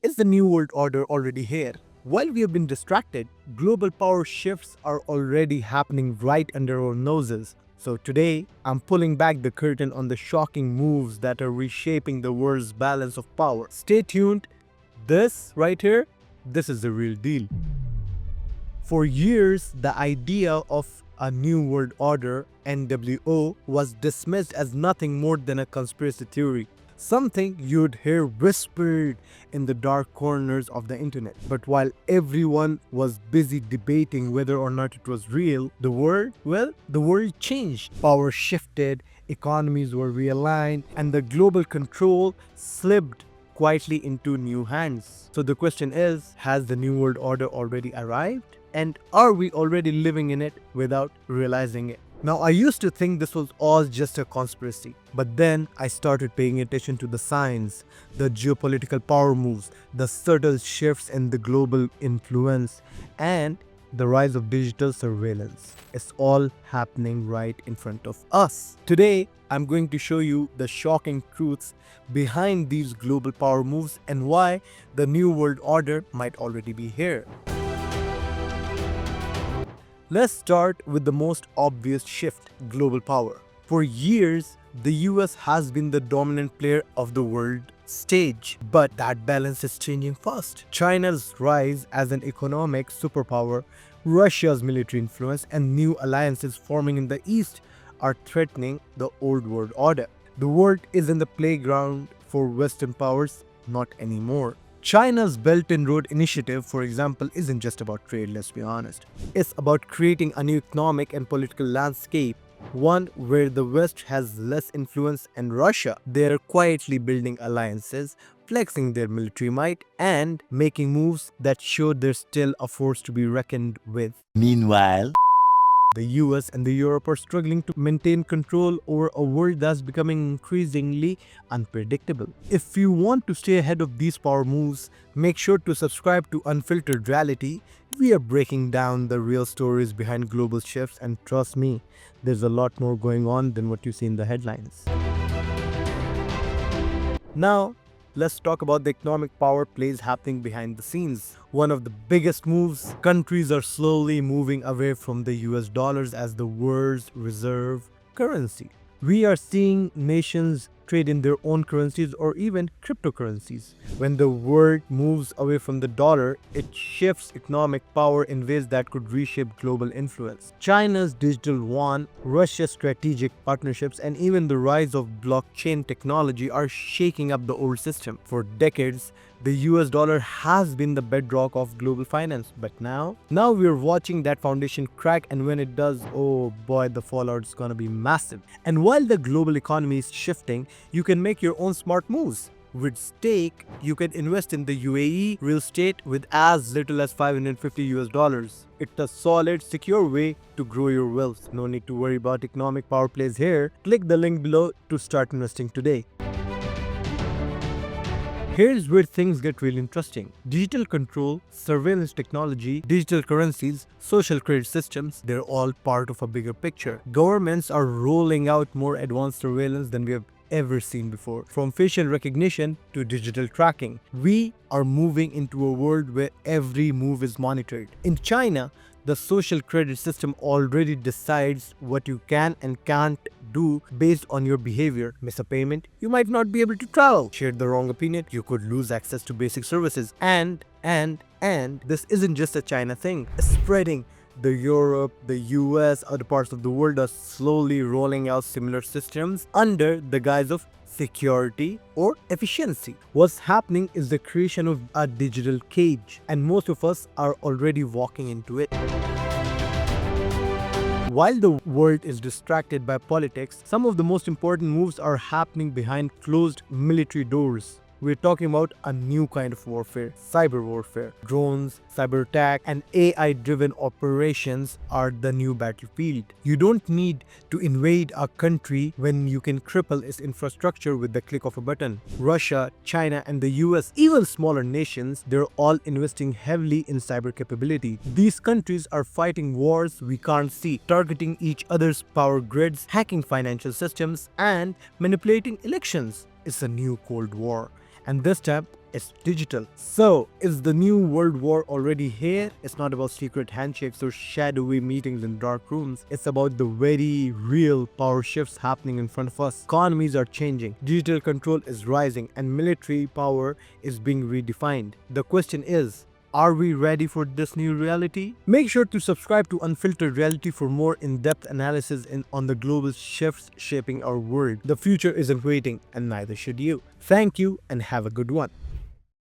Is the New World Order already here? While we have been distracted, global power shifts are already happening right under our noses. So today, I'm pulling back the curtain on the shocking moves that are reshaping the world's balance of power. Stay tuned. This right here, this is the real deal. For years, the idea of a New World Order (NWO) was dismissed as nothing more than a conspiracy theory, something you'd hear whispered in the dark corners of the internet. But while everyone was busy debating whether or not it was real, the world changed. Power shifted, economies were realigned, and the global control slipped quietly into new hands. So the question is, has the New World Order already arrived? And are we already living in it without realizing it? Now, I used to think this was all just a conspiracy, but then I started paying attention to the signs, the geopolitical power moves, the subtle shifts in the global influence, and the rise of digital surveillance. It's all happening right in front of us. Today, I'm going to show you the shocking truths behind these global power moves and why the New World Order might already be here. Let's start with the most obvious shift: global power. For years, the US has been the dominant player of the world stage, but that balance is changing fast. China's rise as an economic superpower, Russia's military influence, and new alliances forming in the East are threatening the old world order. The world is in the playground for Western powers, not anymore. China's Belt and Road Initiative, for example, isn't just about trade, let's be honest. It's about creating a new economic and political landscape, one where the West has less influence and Russia. They're quietly building alliances, flexing their military might, and making moves that show they're still a force to be reckoned with. Meanwhile, The US and the Europe are struggling to maintain control over a world that's becoming increasingly unpredictable. If you want to stay ahead of these power moves, make sure to subscribe to Unfiltered Reality. We are breaking down the real stories behind global shifts, and trust me, there's a lot more going on than what you see in the headlines. Now, let's talk about the economic power plays happening behind the scenes. One of the biggest moves: countries are slowly moving away from the US dollars as the world's reserve currency. We are seeing nations trade in their own currencies or even cryptocurrencies. When the world moves away from the dollar, it shifts economic power in ways that could reshape global influence. China's digital yuan, Russia's strategic partnerships, and even the rise of blockchain technology are shaking up the old system. For decades, the US dollar has been the bedrock of global finance, but now we're watching that foundation crack, and when it does, oh boy, the fallout is gonna be massive. And while the global economy is shifting, you can make your own smart moves. With Stake, you can invest in the UAE real estate with as little as $550 US. It's a solid, secure way to grow your wealth. No need to worry about economic power plays here. Click the link below to start investing today. Here's where things get really interesting. Digital control, surveillance technology, digital currencies, social credit systems, they're all part of a bigger picture. Governments are rolling out more advanced surveillance than we have ever seen before. From facial recognition to digital tracking, we are moving into a world where every move is monitored. In China, the social credit system already decides what you can and can't do based on your behavior. Miss a payment, you might not be able to travel. Share the wrong opinion, you could lose access to basic services. And this isn't just a China thing. It's spreading. The Europe, the US, other parts of the world are slowly rolling out similar systems under the guise of security or efficiency. What's happening is the creation of a digital cage, and most of us are already walking into it. While the world is distracted by politics, some of the most important moves are happening behind closed military doors. We're talking about a new kind of warfare, cyber warfare. Drones, cyber attack, and AI-driven operations are the new battlefield. You don't need to invade a country when you can cripple its infrastructure with the click of a button. Russia, China, and the US, even smaller nations, they're all investing heavily in cyber capability. These countries are fighting wars we can't see, targeting each other's power grids, hacking financial systems, and manipulating elections. It's a new Cold War. And this time, it's digital. So, is the new world war already here? It's not about secret handshakes or shadowy meetings in dark rooms. It's about the very real power shifts happening in front of us. Economies are changing, digital control is rising, and military power is being redefined. The question is, are we ready for this new reality? Make sure to subscribe to Unfiltered Reality for more in-depth analysis on the global shifts shaping our world. The future isn't waiting, and neither should you. Thank you, and have a good one.